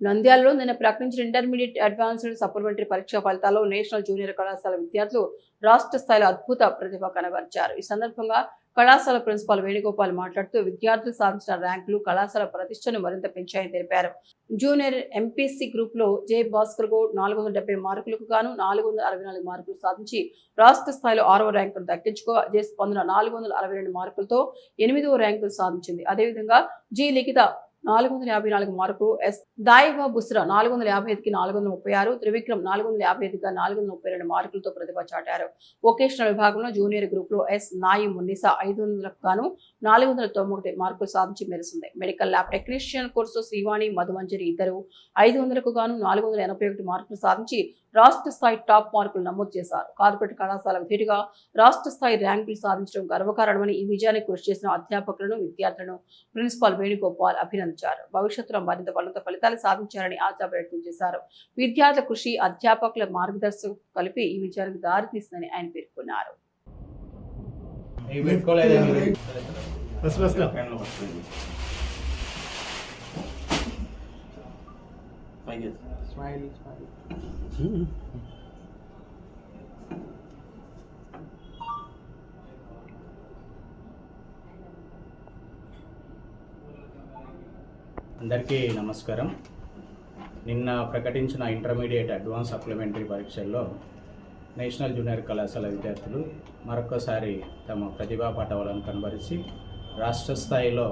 నంద్యాలలో నిన్న ప్రకటించిన ఇంటర్మీడియట్ అడ్వాన్స్డ్ సప్లిమెంటరీ పరీక్ష ఫలితాల్లో నేషనల్ జూనియర్ కళాశాల విద్యార్థులు రాష్ట్ర స్థాయిలో అద్భుత ప్రతిభ కనబరిచారు. ఈ సందర్భంగా కళాశాల ప్రిన్సిపాల్ వేణుగోపాల్ మాట్లాడుతూ విద్యార్థులు సాధించిన ర్యాంకులు కళాశాల ప్రతిష్టను మరింత పెంచాయని తెలిపారు. జూనియర్ ఎంపీసీ గ్రూప్ లో జె భాస్కర్ గౌడ్ 470 మార్కులకు గాను 464 మార్కులు సాధించి రాష్ట్ర స్థాయిలో 6వ ర్యాంకును దక్కించుకోగా జె స్పందన 462 మార్కులతో 8వ ర్యాంకును సాధించింది. అదేవిధంగా జి లిఖిత 454 మార్కులు, ఎస్ దాయిబా బుస్రా 455కి 436, త్రివిక్రమ్ 455గా 432 మార్కులతో ప్రతిభ చాటారు. వొకేషనల్ విభాగంలో జూనియర్ గ్రూప్ లో ఎస్ నాయి మున్నిసా 500కు గాను 491 మార్కులు సాధించి మెరిసింది. Medical lab technician course Srivani Madhumanjari ఇద్దరు 500కు గాను 481 మార్కులు సాధించి రాష్ట్ర స్థాయి టాప్ మార్కులు నమోదు చేశారు. కార్పొరేట్ కళాశాల ధీటుగా రాష్ట్ర స్థాయి ర్యాంకులు సాధించడం గర్వకారణమని ఈ విజయానికి కృషి చేసిన అధ్యాపకులను, విద్యార్థులను ప్రిన్సిపాల్ వేణుగోపాల్ అభినందించారు. భవిష్యత్తులో మరింత ఉన్నత ఫలితాలు సాధించాలని ఆశ వ్యక్తం చేశారు. విద్యార్థుల కృషి, అధ్యాపకుల మార్గదర్శకం కలిపి ఈ విజయానికి దారితీస్తుందని ఆయన పేర్కొన్నారు. అందరికీ నమస్కారం. నిన్న ప్రకటించిన ఇంటర్మీడియట్ అడ్వాన్స్ సప్లిమెంటరీ పరీక్షల్లో నేషనల్ జూనియర్ కళాశాల విద్యార్థులు మరొకసారి తమ ప్రతిభా పటవాలను కనబరిచి రాష్ట్ర స్థాయిలో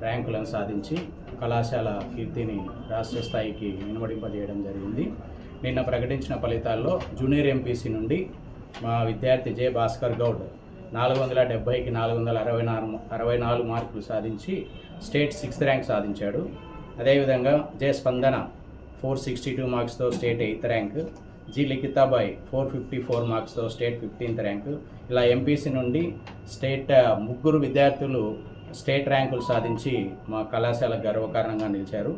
ర్యాంకులను సాధించి కళాశాల కీర్తిని రాష్ట్ర స్థాయికి వినబడింపజేయడం జరిగింది. నిన్న ప్రకటించిన ఫలితాల్లో జూనియర్ ఎంపీసీ నుండి మా విద్యార్థి జె భాస్కర్ గౌడ్ 470కి 464 మార్కులు సాధించి స్టేట్ 6th ర్యాంక్ సాధించాడు. అదేవిధంగా జె స్పందన 462 మార్క్స్తో state 8th rank, G Likhitabai 454 మార్క్స్తో స్టేట్ 15th ర్యాంక్. ఇలా ఎంపీసీ నుండి స్టేట్ ముగ్గురు విద్యార్థులు స్టేట్ ర్యాంకులు సాధించి మా కళాశాల గర్వకారణంగా నిలిచారు.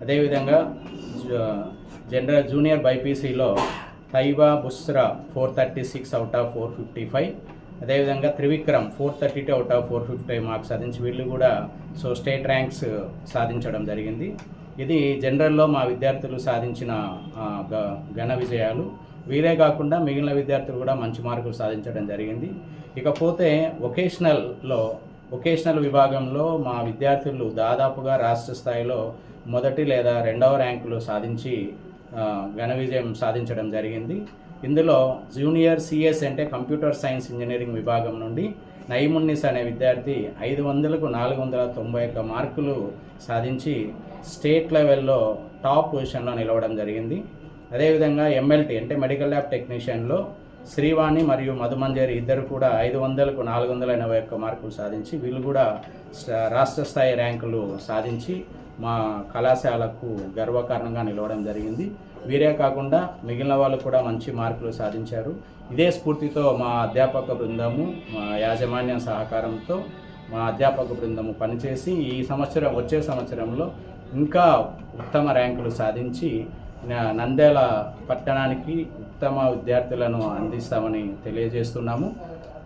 అదేవిధంగా junior బైపీసీలో Taiba Bushra 436 out of 455, అదేవిధంగా త్రివిక్రమ్ 432 అవుట్ ఆఫ్ 455 మార్క్స్ సాధించి వీళ్ళు కూడా స్టేట్ ర్యాంక్స్ సాధించడం జరిగింది. ఇది జనరల్లో మా విద్యార్థులు సాధించిన ఘన విజయాలు. వీరే కాకుండా మిగిలిన విద్యార్థులు కూడా మంచి మార్కులు సాధించడం జరిగింది. ఇకపోతే వొకేషనల్ విభాగంలో మా విద్యార్థులు దాదాపుగా రాష్ట్ర స్థాయిలో మొదటి లేదా 2వ ర్యాంకులు సాధించి ఘన విజయం సాధించడం జరిగింది. ఇందులో జూనియర్ సిఎస్ అంటే కంప్యూటర్ సైన్స్ ఇంజనీరింగ్ విభాగం నుండి నైమున్నిస్ అనే విద్యార్థి 500కు 491 మార్కులు సాధించి స్టేట్ లెవెల్లో టాప్ పొజిషన్లో నిలవడం జరిగింది. అదేవిధంగా ఎంఎల్టీ అంటే మెడికల్ ల్యాబ్ టెక్నీషియన్లో శ్రీవాణి మరియు మధుమంజరి ఇద్దరు కూడా 500కు 481 మార్కులు సాధించి వీళ్ళు కూడా రాష్ట్ర స్థాయి ర్యాంకులు సాధించి మా కళాశాలకు గర్వకారణంగా నిలవడం జరిగింది. వీరే కాకుండా మిగిలిన వాళ్ళు కూడా మంచి మార్కులు సాధించారు. ఇదే స్ఫూర్తితో మా అధ్యాపక బృందము, మా యాజమాన్యం సహకారంతో మా అధ్యాపక బృందము పనిచేసి వచ్చే సంవత్సరంలో ఇంకా ఉత్తమ ర్యాంకులు సాధించి నంద్యాల పట్టణానికి ఉత్తమ విద్యార్థులను అందిస్తామని తెలియజేస్తున్నాము.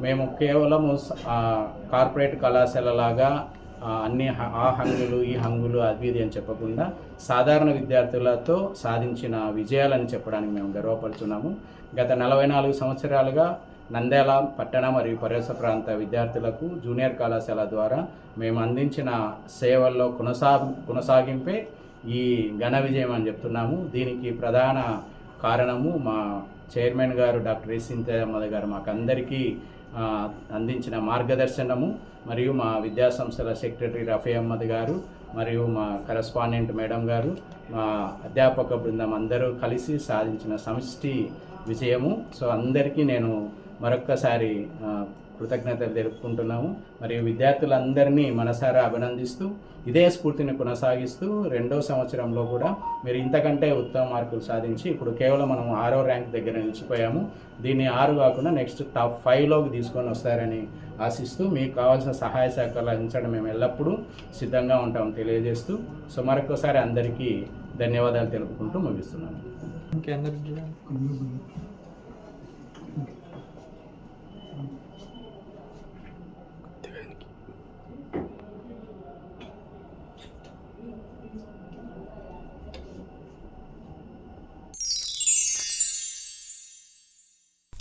మేము కేవలము కార్పొరేట్ కళాశాలలాగా అన్ని ఆ హంగులు ఈ హంగులు అది అని చెప్పకుండా సాధారణ విద్యార్థులతో సాధించిన విజయాలని చెప్పడానికి మేము గర్వపడుతున్నాము. గత 44 సంవత్సరాలుగా నంద్యాల పట్టణ మరియు పరిసర ప్రాంత విద్యార్థులకు జూనియర్ కళాశాల ద్వారా మేము అందించిన సేవల్లో కొనసాగింపే ఈ ఘన విజయం అని చెప్తున్నాము. దీనికి ప్రధాన కారణము మా చైర్మన్ గారు డాక్టర్ ఎస్ సింతయ్య గారు మాకు అందరికీ అందించిన మార్గదర్శనము, మరియు మా విద్యాసంస్థల సెక్రటరీ రఫీ అహ్మద్ గారు, మరియు మా కరెస్పాండెంట్ మేడం గారు, మా అధ్యాపక బృందం అందరూ కలిసి సాధించిన సమిష్టి విజయము. అందరికీ నేను మరొక్కసారి కృతజ్ఞతలు తెలుపుకుంటున్నాము. మరియు విద్యార్థులందరినీ మనసారా అభినందిస్తూ ఇదే స్ఫూర్తిని కొనసాగిస్తూ 2వ సంవత్సరంలో కూడా మీరు ఇంతకంటే ఉత్తమ మార్కులు సాధించి ఇప్పుడు కేవలం మనం 6వ ర్యాంక్ దగ్గర నిలిచిపోయాము. దీన్ని 6 కాకుండా నెక్స్ట్ టాప్ 5లోకి తీసుకొని వస్తారని ఆశిస్తూ మీకు కావాల్సిన సహాయ సహకారాలు అందించడం మేము ఎల్లప్పుడూ సిద్ధంగా ఉంటామని తెలియజేస్తూ మరొకసారి అందరికీ ధన్యవాదాలు తెలుపుకుంటూ ముగిస్తున్నాను.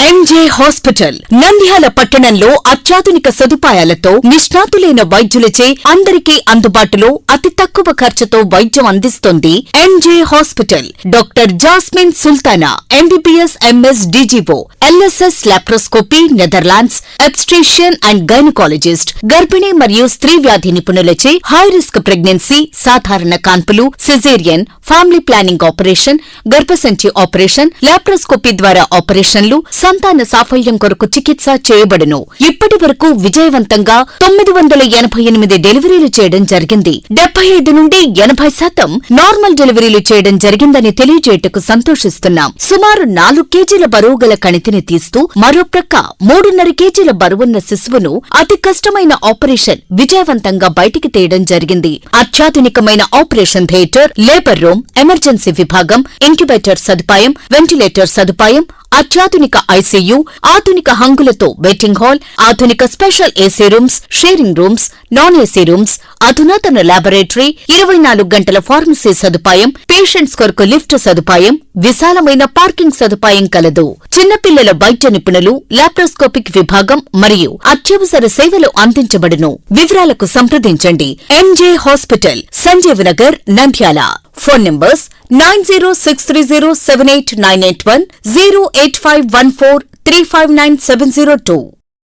ఎంజే హాస్పిటల్ నంద్యాల పట్టణంలో అత్యాధునిక సదుపాయాలతో నిష్ణాతులైన వైద్యులచే అందరికీ అందుబాటులో అతి తక్కువ ఖర్చుతో వైద్యం అందిస్తోంది MJ hospital. Doctor Jasmine Sultana MBBS MS DGO LSS laparoscopy Netherlands obstetrician and gynaecologist గర్భిణీ మరియు స్త్రీ వ్యాధి నిపుణులచే హై రిస్క్ ప్రెగ్నెన్సీ సాధారణ కాన్పులు సిజేరియన్ ఫ్యామిలీ ప్లానింగ్ ఆపరేషన్ గర్భసంచి ఆపరేషన్ లాప్రోస్కోపీ ద్వారా ఆపరేషన్లు సంతాన సాఫల్యం కొరకు చికిత్స చేయబడును. ఇప్పటి వరకు విజయవంతంగా 988 డెలివరీలు చేయడం జరిగింది. 75 నుండి 80% నార్మల్ డెలివరీలు చేయడం జరిగిందని తెలియజేయటకు సంతోషిస్తున్నాం. సుమారు 4 కేజీల బరువు గల కణితిని తీస్తూ మరో ప్రక్క 3.5 కేజీల బరువున్న శిశువును అతి కష్టమైన ఆపరేషన్ విజయవంతంగా బయటికి తీయడం జరిగింది. అత్యాధునికమైన operation theatre, labour room, emergency విభాగం, ఇంక్యుబేటర్ సదుపాయం, వెంటిలేటర్ సదుపాయం, అత్యాధునిక ఐసీయూ, ఆధునిక హంగులతో వెయిటింగ్ హాల్, ఆధునిక special AC rooms, sharing rooms, non AC rooms, అధునాతన ల్యాబొరేటరీ, 24 గంటల ఫార్మసీ సదుపాయం, పేషెంట్స్ కొరకు లిఫ్ట్ సదుపాయం, విశాలమైన పార్కింగ్ సదుపాయం కలదు. చిన్నపిల్లల వైద్య నిపుణులు, లాప్రోస్కోపిక్ విభాగం మరియు అత్యవసర సేవలు అందించబడును. వివరాలకు సంప్రదించండి. MJ hospital, Sanjeev Nagar, Nandyal. Phone numbers 9063078981, 08514359702.